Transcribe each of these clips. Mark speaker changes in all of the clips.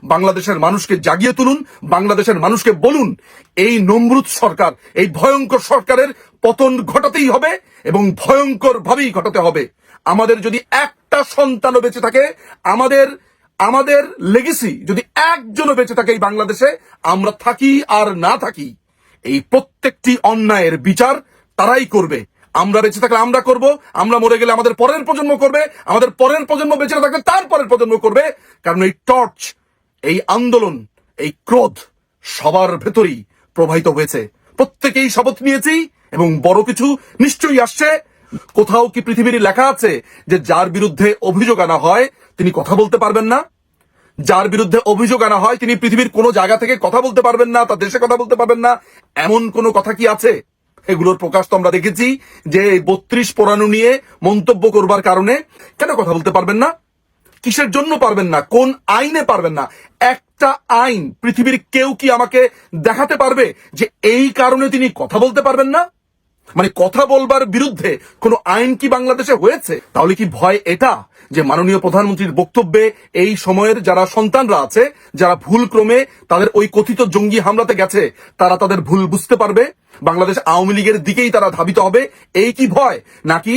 Speaker 1: বাংলাদেশের মানুষকে জাগিয়ে তুলুন, বাংলাদেশের মানুষকে বলুন এই নমরুদ সরকার, এই ভয়ঙ্কর সরকারের পতন ঘটাতেই হবে এবং ভয়ঙ্কর ভাবেই ঘটাতে হবে। আমাদের যদি একটা সন্তানও বেঁচে থাকে, আমাদের লেগেসি যদি একজনও বেঁচে থাকে এই বাংলাদেশে, আমরা থাকি আর না থাকি, এই প্রত্যেকটি অন্যায়ের বিচার তারাই করবে। আমরা বেঁচে থাকলে আমরা করব, আমরা মরে গেলে আমাদের পরের প্রজন্ম করবে, আমাদের পরের প্রজন্ম বেঁচে না থাকলে তার পরের প্রজন্ম করবে। কারণ এই টর্চ, এই আন্দোলন, এই ক্রোধ সবার ভেতরেই প্রবাহিত হয়েছে। প্রত্যেকেই শপথ নিয়েছি এবং বড় কিছু নিশ্চয়ই আসছে। কোথাও কি পৃথিবীর লেখা আছে যে যার বিরুদ্ধে অভিযোগ আনা হয় তিনি কথা বলতে পারবেন না? যার বিরুদ্ধে অভিযোগ আনা হয় তিনি পৃথিবীর কোনো জায়গা থেকে কথা বলতে পারবেন না, তার দেশে কথা বলতে পারবেন না, এমন কোনো কথা কি আছে? এগুলোর প্রকাশ তো আমরা দেখেছি যে 32 পোড়ানো নিয়ে মন্তব্য করবার কারণে কেন কথা বলতে পারবেন না? কিসের জন্য পারবেন না? কোন আইনে পারবেন না? একটা আইন পৃথিবীর কেউ কি আমাকে দেখাতে পারবে যে এই কারণে তিনি কথা বলতে পারবেন না? মানে কথা বলবার বিরুদ্ধে কোনো আইন কি বাংলাদেশে হয়েছে? তাহলে কি ভয় এটা যে মাননীয় প্রধানমন্ত্রীর বক্তব্যে এই সময়ের যারা সন্তানরা আছে, যারা ভুল ক্রমে তাদের ওই কথিত জঙ্গি হামলাতে গেছে, তারা তাদের ভুল বুঝতে পারবে, বাংলাদেশ আওয়ামী লীগের দিকেই তারা ধাবিত হবে, এই কি ভয়? নাকি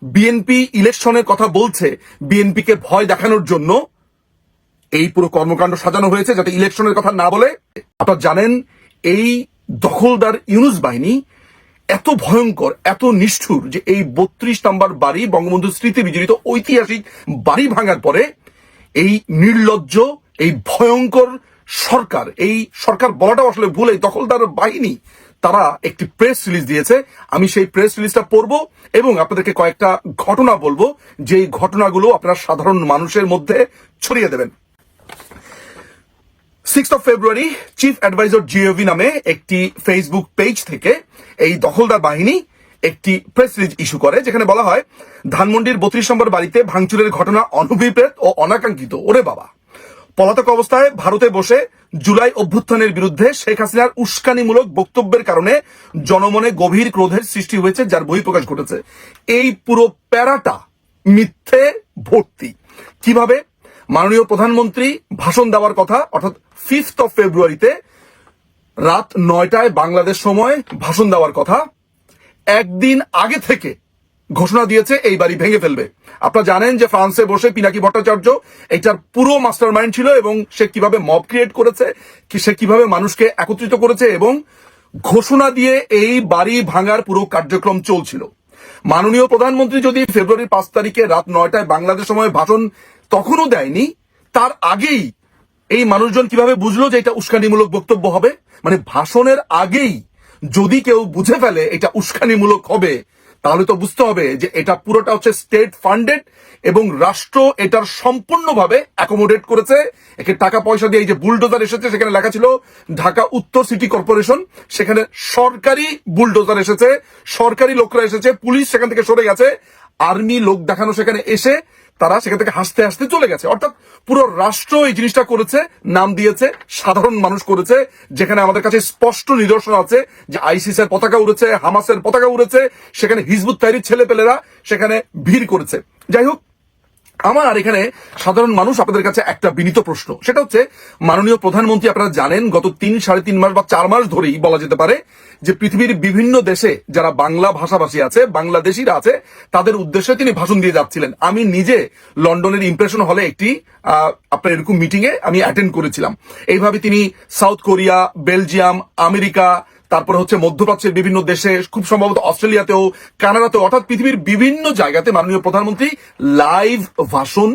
Speaker 1: বিএনপি ইলেকশনের কথা বলছে, বিএনপিকে ভয় দেখানোর জন্য এই পুরো কর্মকাণ্ড সাজানো হয়েছে যাতে ইলেকশনের কথা না বলে? আপনারা জানেন এই দখলদার ইউনূস বাহিনী এত ভয়ঙ্কর, এত নিষ্ঠুর যে এই 32 নম্বর বাড়ি, বঙ্গবন্ধু স্মৃতি বিজড়িত ঐতিহাসিক বাড়ি ভাঙার পরে এই নির্লজ্জ, এই ভয়ঙ্কর সরকার, এই সরকার বলাটাও আসলে ভুল, এই দখলদার বাহিনী তারা একটি প্রেস রিলিজ দিয়েছে। আমি সেই প্রেস রিলিজটা পড়বো এবং আপনাদেরকে কয়েকটা ঘটনা বলবো, যেই ঘটনাগুলো আপনারা সাধারণ মানুষের মধ্যে ছড়িয়ে দেবেন। 6 ফেব্রুয়ারি চিফ অ্যাডভাইজার জিওভি নামে একটি ফেসবুক পেজ থেকে এই দখলদার বাহিনী একটি প্রেস রিলিজ ইস্যু করে, যেখানে বলা হয় ধানমন্ডির 32 নম্বর বাড়িতে ভাঙচুরের ঘটনা অনভিপ্রেত ও অনাকাঙ্ক্ষিত। ওরে বাবা! পলাতক অবস্থায় ভারতে বসে জুলাই অভ্যুত্থানের বিরুদ্ধে শেখ হাসিনার উস্কানিমূলক বক্তব্যের কারণে জনমনে গভীর ক্রোধের সৃষ্টি হয়েছে, যার বহিঃপ্রকাশ ঘটেছে। এই পুরো প্যারাটা মিথ্যে ভর্তি। কিভাবে? মাননীয় প্রধানমন্ত্রী ভাষণ দেওয়ার কথা, অর্থাৎ 5 ফেব্রুয়ারিতে রাত 9টায় বাংলাদেশ সময় ভাষণ দেওয়ার কথা, একদিন আগে থেকে ঘোষণা দিয়েছে এই বাড়ি ভেঙে ফেলবে। আপনারা জানেন যে ফ্রান্সে বসে পিনাকি ভট্টাচার্য এটার পুরো মাস্টার মাইন্ড ছিল এবং সে কিভাবে মব ক্রিয়েট করেছে, সে কিভাবে মানুষকে একত্রিত করেছে এবং ঘোষণা দিয়ে এই বাড়ি ভাঙার পুরো কার্যক্রম চলছিল। মাননীয় প্রধানমন্ত্রী যদি ফেব্রুয়ারির 5 তারিখে রাত 9টায় বাংলাদেশ সময় ভাষণ তখনও দেয়নি, তার আগেই এই মানুষজন কিভাবে বুঝলো যে এটা উস্কানিমূলক বক্তব্য হবে? মানে ভাষণের আগেই যদি কেউ বুঝে ফেলে এটা উস্কানিমূলক হবে, তাহলে তো বুঝতে হবে যে এটা পুরোটা হচ্ছে স্টেট ফান্ডেড এবং রাষ্ট্র এটার সম্পূর্ণভাবে অ্যাকোমোডেট করেছে। একে টাকা পয়সা দিয়ে, এই যে বুলডোজার এসেছে সেখানে লেখা ছিল ঢাকা উত্তর সিটি কর্পোরেশন, সেখানে সরকারি বুলডোজার এসেছে, সরকারি লোকরা এসেছে, পুলিশ সেখান থেকে সরে গেছে, আর্মি লোক দেখানো সেখানে এসে তারা সেখান থেকে হাসতে হাসতে চলে গেছে। অর্থাৎ পুরো রাষ্ট্র এই জিনিসটা করেছে, নাম দিয়েছে সাধারণ মানুষ করেছে, যেখানে আমাদের কাছে স্পষ্ট নিদর্শন আছে যে আইসিস এর পতাকা উড়েছে, হামাসের পতাকা উড়েছে, সেখানে হিজবুত তাহরীর ছেলেপেলেরা সেখানে ভিড় করেছে। যাই হোক, আমার আর এখানে সাধারণ মানুষ আপনাদের কাছে একটা বিনীত প্রশ্ন, সেটা হচ্ছে মাননীয় প্রধানমন্ত্রী আপনারা জানেন গত 3-3.5 মাস বা 4 মাস ধরেই বলা যেতে পারে যে পৃথিবীর বিভিন্ন দেশে যারা বাংলা ভাষাভাষী আছে, বাংলাদেশিরা আছে, তাদের উদ্দেশ্যে তিনি ভাষণ দিয়ে যাচ্ছিলেন। আমি নিজে লন্ডনের ইমপ্রেশন হলে একটি আপনার এরকম মিটিং এ আমি অ্যাটেন্ড করেছিলাম। এইভাবে তিনি সাউথ কোরিয়া, বেলজিয়াম, আমেরিকা, তারপরে হচ্ছে মধ্যপ্রাচ্যের বিভিন্ন দেশে, খুব সম্ভবত অস্ট্রেলিয়াতেও, কানাডাতেও, অর্থাৎ পৃথিবীর বিভিন্ন জায়গাতে মাননীয় প্রধানমন্ত্রী লাইভ ভাষণ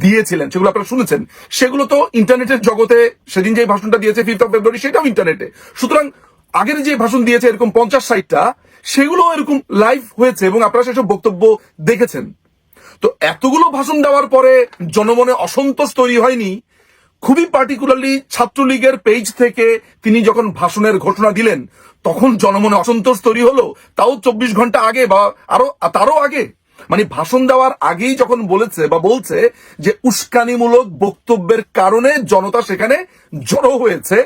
Speaker 1: দিয়েছিলেন। সেগুলো আপনারা শুনেছেন। সেগুলো তো ইন্টারনেটের জগতে, সেদিন যে ভাষণটা দিয়েছে 5 ফেব্রুয়ারি সেটাও ইন্টারনেটে। সুতরাং আগের যে ভাষণ দিয়েছে এরকম 50-60টা, সেগুলো এরকম লাইভ হয়েছে এবং আপনারা সেসব বক্তব্য দেখেছেন। তো এতগুলো ভাষণ দেওয়ার পরে জনমনে অসন্তোষ তৈরি হয়নি? খুবই পার্টিকুলারলি ছাত্রলীগের পেজ থেকে তিনি যখন ভাষণের ঘোষণা দিলেন তখন জনমনে অসন্তোষ তৈরি হলো, তাও 24 ঘন্টা আগে বা তারও আগে। মানে ভাষণ দেওয়ার আগেই যখন বলেছে বা বলছে যে উস্কানিমূলক বক্তব্যের কারণে জনতা সেখানে জড়ো হয়েছে,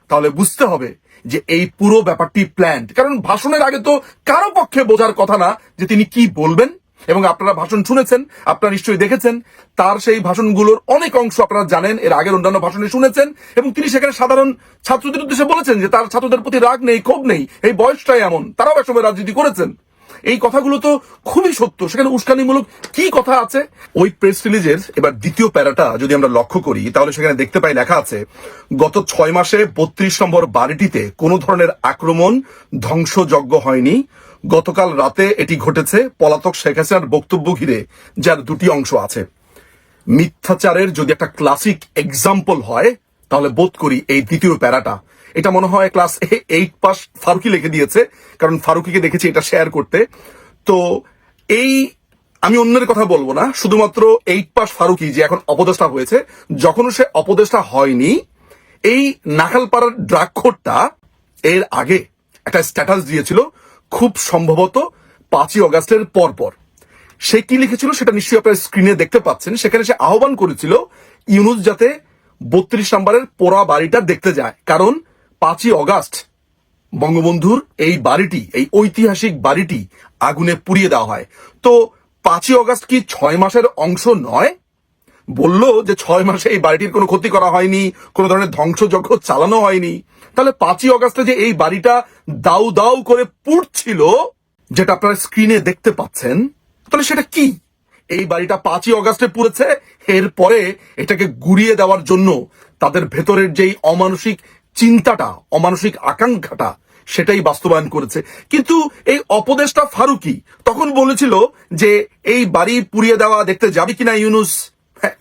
Speaker 1: তাহলে বুঝতে হবে যে এই পুরো ব্যাপারটি প্ল্যান্ড। কারণ ভাষণের আগে তো কারো পক্ষে বোঝার কথা না যে তিনি কি বলবেন। এবং আপনারা ভাষণ শুনেছেন, আপনারা নিশ্চয়ই দেখেছেন, তার সেই ভাষণগুলোর অনেক অংশ আপনারা জানেন, এর আগের অন্যান্য ভাষণে শুনেছেন, এবং তিনি সেখানে সাধারণ ছাত্রদের উদ্দেশ্যে বলেছেন যে তার ছাত্রদের প্রতি রাগ নেই, ক্ষোভ নেই, এই বয়সটাই এমন, তারাও একসময় রাজনীতি করেছেন। এই কথাগুলো তো খুবই সত্য, সেখানে উস্কানিমূলক কি কথা আছে? ওই প্রেস রিলিজের এবার দ্বিতীয় প্যারাটা যদি আমরা লক্ষ্য করি, তাহলে সেখানে দেখতে পাই লেখা আছে, গত 6 মাসে 32 নম্বর বাড়িটিতে কোনো ধরনের আক্রমণ, ধ্বংসযজ্ঞ হয়নি। গতকাল রাতে এটি ঘটেছে পলাতক শেখ হাসিনার বক্তব্য ঘিরে, যার দুটি অংশ আছে। মিথ্যাচারের যদি একটা ক্লাসিক এক্সাম্পল হয়, তাহলে বোধ করি এই দ্বিতীয় প্যারাটা, এটা মনে হয় ক্লাস 8 পাস ফারুকি লিখে দিয়েছে, কারণ ফারুকিকে দেখেছি এটা শেয়ার করতে। তো এই, আমি অন্যের কথা বলবো না, শুধুমাত্র 8 পাস ফারুকি যে এখন অপদেষ্টা হয়েছে, যখন সে অপদেষ্টা হয়নি, এই নাখালপাড়ার ড্রাগখোরটা এর আগে একটা স্ট্যাটাস দিয়েছিল, খুব সম্ভবত 5ই অগাস্টের পরপর। সে কি লিখেছিল সেটা নিশ্চয়ই আপনারা স্ক্রিনে দেখতে পাচ্ছেন। সেখানে সে আহ্বান করেছিল ইউনূস যাতে 32 নম্বরের পোড়া বাড়িটা দেখতে যায়, কারণ 5ই অগাস্ট বঙ্গবন্ধুর এই বাড়িটি, এই ঐতিহাসিক বাড়িটি আগুনে পুড়িয়ে দেওয়া হয়। তো 5ই অগাস্ট কি 6 মাসের অংশ নয়? বলল যে 6 মাসে এই বাড়িটির কোনো ক্ষতি করা হয়নি, কোনো ধরনের ধ্বংসযজ্ঞ চালানো হয়নি। তাহলে 5ই অগাস্টে যে এই বাড়িটা দাউ দাউ করে পুড়ছিল, যেটা আপনারা স্ক্রিনে দেখতে পাচ্ছেন, তাহলে সেটা কি? এই বাড়িটা 5ই অগাস্টে পুড়েছে, এরপরে এটাকে গুড়িয়ে দেওয়ার জন্য তাদের ভেতরের যেই অমানসিক চিন্তাটা, অমানসিক আকাঙ্ক্ষাটা, সেটাই বাস্তবায়ন করেছে। কিন্তু এই অপদেষ্টা ফারুকি তখন বলেছিল যে এই বাড়ি পুড়িয়ে দেওয়া দেখতে যাবে কিনা ইউনূস।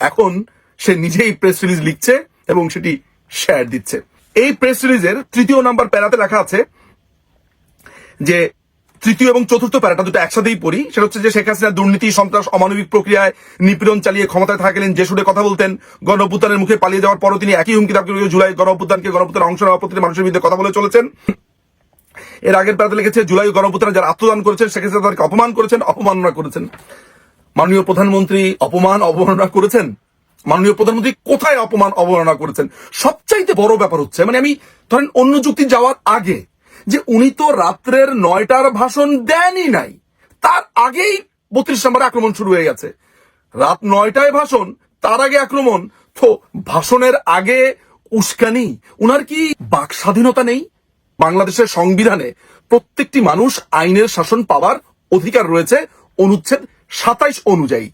Speaker 1: এখন সে নিজেই প্রেস রিলিজ লিখছে এবং সেটি শেয়ার দিচ্ছে। এই প্রেস রিলিজের 3য় নাম্বার প্যারাতে লেখা আছে যে, 3য় এবং 4র্থ প্যারাটা দুটো একসাথেই পড়ি, সেটা হচ্ছে যে শেখ হাসিনা দুর্নীতি, সন্ত্রাস, অমানবিক প্রক্রিয়ায় নিপীড়ন চালিয়ে ক্ষমতায় থাকলেন, যে সুরে কথা বলতেন, গণঅভ্যুত্থানের মুখে পালিয়ে যাওয়ার পরও তিনি একই হুমকি দাবি করে জুলাই গণঅভ্যুত্থানের অংশ নেওয়া প্রতিটি মানুষের বিরুদ্ধে কথা বলে চলেছেন। এর আগের প্যারাতে লিখেছে, জুলাই গণঅভ্যুত্থানে যারা আত্মদান করেছেন, শেখ হাসিনা তাদেরকে অপমান করেছেন, অপমাননা করেছেন। মাননীয় প্রধানমন্ত্রী অবমাননা করেছেন? মাননীয় প্রধানমন্ত্রী কোথায় অপমান অবমাননা করেছেন? সবচাইতে বড় ব্যাপার হচ্ছে, মানে আমি ধরেন অন্য যুক্তি যাওয়ার আগে, যে উনি তো রাত্রের 9টার ভাষণ দেনই নাই, তার আগেই 32 নম্বরে আক্রমণ শুরু হয়ে গেছে। রাত 9টায় ভাষণ, তার আগে আক্রমণ। তো ভাষণের আগে উস্কানি, উনার কি বাক স্বাধীনতা নেই? বাংলাদেশের সংবিধানে প্রত্যেকটি মানুষ আইনের শাসন পাওয়ার অধিকার রয়েছে অনুচ্ছেদ 27 অনুযায়ী।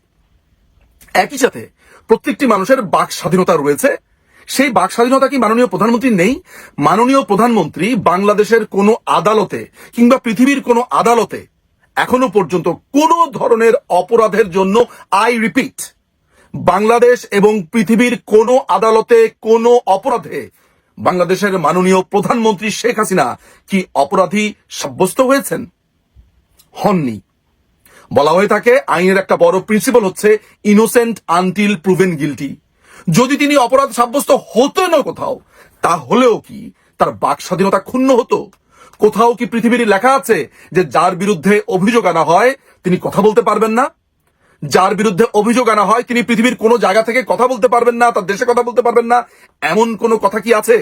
Speaker 1: একই সাথে প্রত্যেকটি মানুষের বাক স্বাধীনতা রয়েছে। সেই বাক স্বাধীনতা কি মাননীয় প্রধানমন্ত্রী নেই? মাননীয় প্রধানমন্ত্রী বাংলাদেশের কোনো আদালতে কিংবা পৃথিবীর কোনো আদালতে এখনো পর্যন্ত কোনো ধরনের অপরাধের জন্য, আই রিপিট, বাংলাদেশ এবং পৃথিবীর কোনো আদালতে কোনো অপরাধে বাংলাদেশের মাননীয় প্রধানমন্ত্রী শেখ হাসিনা কি অপরাধী সাব্যস্ত হয়েছেন? হননি। বলা হয়ে থাকে আইনের একটা বড় প্রিন্সিপাল হচ্ছে ইনোসেন্ট আনটিল প্রুভেন গিলটি। যদি তিনি অপরাধ সাব্যস্ত হতো না কোথাও, তাহলেও কি তার বাক স্বাধীনতা ক্ষুণ্ণ হতো? কোথাও কি পৃথিবীর লেখা আছে যে যার বিরুদ্ধে অভিযোগ আনা হয় তিনি কথা বলতে পারবেন না? যার বিরুদ্ধে অভিযোগ আনা হয় তিনি পৃথিবীর কোনো জায়গা থেকে কথা বলতে পারবেন না, তার দেশে কথা বলতে পারবেন না, এমন কোনো কথা কি আছে?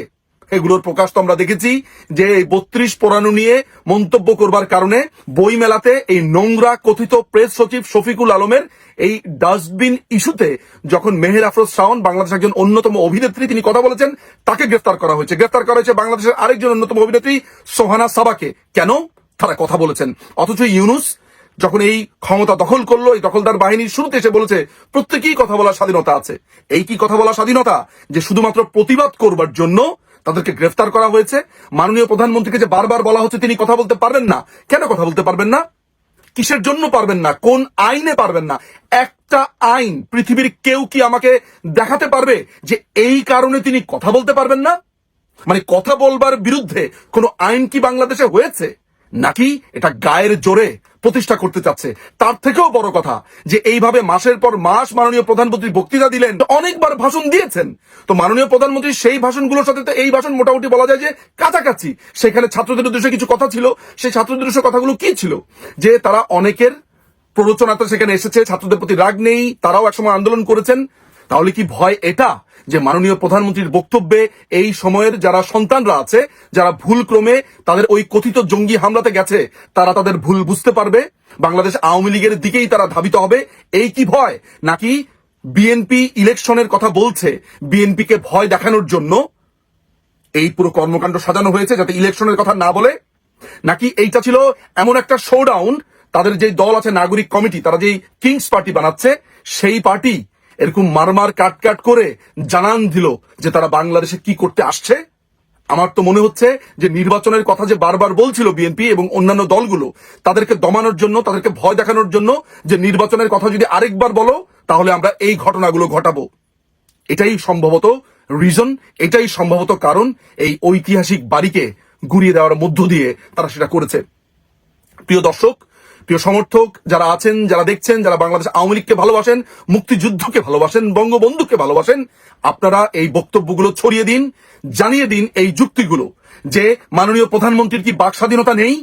Speaker 1: এগুলোর প্রকাশ তো আমরা দেখেছি যে 32 পোড়ানো নিয়ে মন্তব্য করবার কারণে বই মেলাতে এই নোংরা কথিত প্রেস সচিব শফিকুল আলমের এই ডাস্টবিন ইস্যুতে যখন মেহের আফরোজ শাওন, বাংলাদেশের একজন অন্যতম অভিনেত্রী, তিনি কথা বলেছেন, তাকে গ্রেফতার করা হয়েছে বাংলাদেশের আরেকজন অন্যতম অভিনেত্রী সোহানা সাবাকে। কেন? তারা কথা বলেছেন। অথচ ইউনূস যখন এই ক্ষমতা দখল করলো, এই দখলদার বাহিনীর শুরুতে এসে বলেছে প্রত্যেকেই কথা বলার স্বাধীনতা আছে। এই কি কথা বলার স্বাধীনতা যে শুধুমাত্র প্রতিবাদ করবার জন্য তাদেরকে গ্রেফতার করা হয়েছে? মাননীয় প্রধানমন্ত্রীকে যে বারবার বলা হচ্ছে তিনি কথা বলতে পারবেন না। কেন কথা বলতে পারবেন না? কিসের জন্য পারবেন না? কোন আইনে পারবেন না? একটা আইন পৃথিবীর কেউ কি আমাকে দেখাতে পারবে যে এই কারণে তিনি কথা বলতে পারবেন না? মানে কথা বলবার বিরুদ্ধে কোনো আইন কি বাংলাদেশে হয়েছে? নাকি এটা গায়ের জোরে প্রতিষ্ঠা করতে চাচ্ছে? তার থেকেও বড় কথা যে এইভাবে মাসের পর মাস মাননীয় প্রধানমন্ত্রী বক্তৃতা দিলেন, অনেকবার ভাষণ দিয়েছেন। তো মাননীয় প্রধানমন্ত্রী সেই ভাষণগুলোর সাথে তো এই ভাষণ মোটামুটি বলা যায় যে কাছাকাছি। সেখানে ছাত্রদের উদ্দেশ্যে কিছু কথা ছিল। সেই ছাত্রদের উদ্দেশ্যে কথাগুলো কি ছিল? যে তারা অনেকের প্ররোচনাতে সেখানে এসেছে, ছাত্রদের প্রতি রাগ নেই, তারাও একসময় আন্দোলন করেছেন। তাহলে কি ভয় এটা যে মাননীয় প্রধানমন্ত্রীর বক্তব্যে এই সময়ের যারা সন্তানরা আছে, যারা ভুল ক্রমে তাদের ওই কথিত জঙ্গি হামলাতে গেছে, তারা তাদের ভুল বুঝতে পারবে, বাংলাদেশ আওয়ামী লীগের দিকেই তারা ধাবিত হবে, এই কি ভয়? নাকি বিএনপি ইলেকশনের কথা বলছে, বিএনপিকে ভয় দেখানোর জন্য এই পুরো কর্মকাণ্ড সাজানো হয়েছে যাতে ইলেকশনের কথা না বলে? নাকি এইটা ছিল এমন একটা শোডাউন, তাদের যে দল আছে নাগরিক কমিটি, তারা যেই কিংস পার্টি বানাচ্ছে, সেই পার্টি এরকম মারমার কাট করে জানান দিল যে তারা বাংলাদেশে কি করতে আসছে? আমার তো মনে হচ্ছে যে নির্বাচনের কথা যে বারবার বলছিল বিএনপি এবং অন্যান্য দলগুলো, তাদেরকে দমানোর জন্য, তাদেরকে ভয় দেখানোর জন্য, যে নির্বাচনের কথা যদি আরেকবার বলো তাহলে আমরা এই ঘটনাগুলো ঘটাবো। এটাই সম্ভবত রিজন, এটাই সম্ভবত কারণ এই ঐতিহাসিক বাড়িকে গুড়িয়ে দেওয়ার মধ্য দিয়ে তারা সেটা করেছে। প্রিয় দর্শক, প্রিয় সমর্থক যারা আছেন, যারা দেখছেন, যারা বাংলাদেশ আওয়ামী লীগকে ভালোবাসেন, মুক্তিযুদ্ধকে ভালোবাসেন, বঙ্গবন্ধুকে ভালোবাসেন, আপনারা এই বক্তব্যগুলো ছড়িয়ে দিন, জানিয়ে দিন এই যুক্তিগুলো যে মাননীয় প্রধানমন্ত্রীর কি বাক স্বাধীনতা নেই?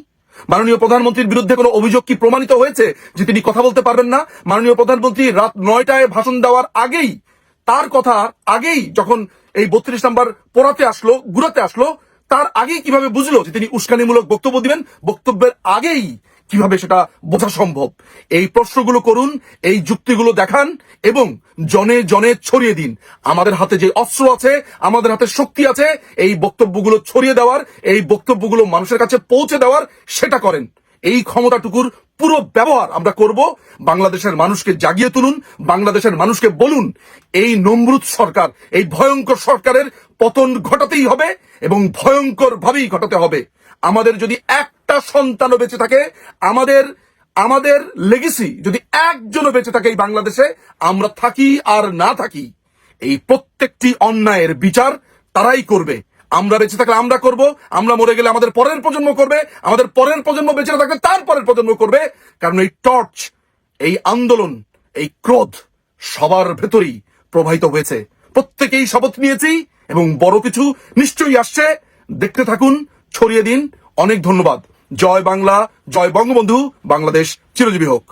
Speaker 1: মাননীয় প্রধানমন্ত্রীর বিরুদ্ধে কোনো অভিযোগ কি প্রমাণিত হয়েছে যে তিনি কথা বলতে পারবেন না? মাননীয় প্রধানমন্ত্রী রাত 9টায় ভাষণ দেওয়ার আগেই, তার কথা আগেই, যখন এই 32 নাম্বার পোড়াতে আসলো, গুড়াতে আসলো, তার আগেই কিভাবে বুঝলো যে তিনি উস্কানিমূলক বক্তব্য দিবেন? বক্তব্যের আগেই কিভাবে সেটা বোঝা সম্ভব? এই প্রশ্নগুলো করুন, এই যুক্তিগুলো দেখান এবং জনে জনে ছড়িয়ে দিন। আমাদের হাতে যে অস্ত্র আছে, আমাদের হাতে শক্তি আছে, এই বক্তব্যগুলো ছড়িয়ে দেওয়ার, এই বক্তব্যগুলো মানুষের কাছে পৌঁছে দেওয়ার, সেটা করেন। এই ক্ষমতাটুকুর পুরো ব্যবহার আমরা করব। বাংলাদেশের মানুষকে জাগিয়ে তুলুন, বাংলাদেশের মানুষকে বলুন এই নমরুদ সরকার, এই ভয়ঙ্কর সরকারের পতন ঘটাতেই হবে এবং ভয়ঙ্কর ভাবেই ঘটাতে হবে। আমাদের যদি একটা সন্তানও বেঁচে থাকে, আমাদের লেগেসি যদি একজনও বেঁচে থাকে এই বাংলাদেশে, আমরা থাকি আর না থাকি, এই প্রত্যেকটি অন্যায়ের বিচার তারাই করবে। আমরা বেঁচে থাকলে আমরা করব, আমরা মরে গেলে আমাদের পরের প্রজন্ম করবে, আমাদের পরের প্রজন্ম বেঁচে না থাকলে তার পরের প্রজন্ম করবে। কারণ এই টর্চ, এই আন্দোলন, এই ক্রোধ সবার ভেতরেই প্রবাহিত হয়েছে। প্রত্যেকেই শপথ নিয়েছি এবং বড় কিছু নিশ্চয়ই আসছে। দেখতে থাকুন, ছড়িয়ে দিন। অনেক ধন্যবাদ। জয় বাংলা, জয় বঙ্গবন্ধু, বাংলাদেশ চিরজীবী হোক।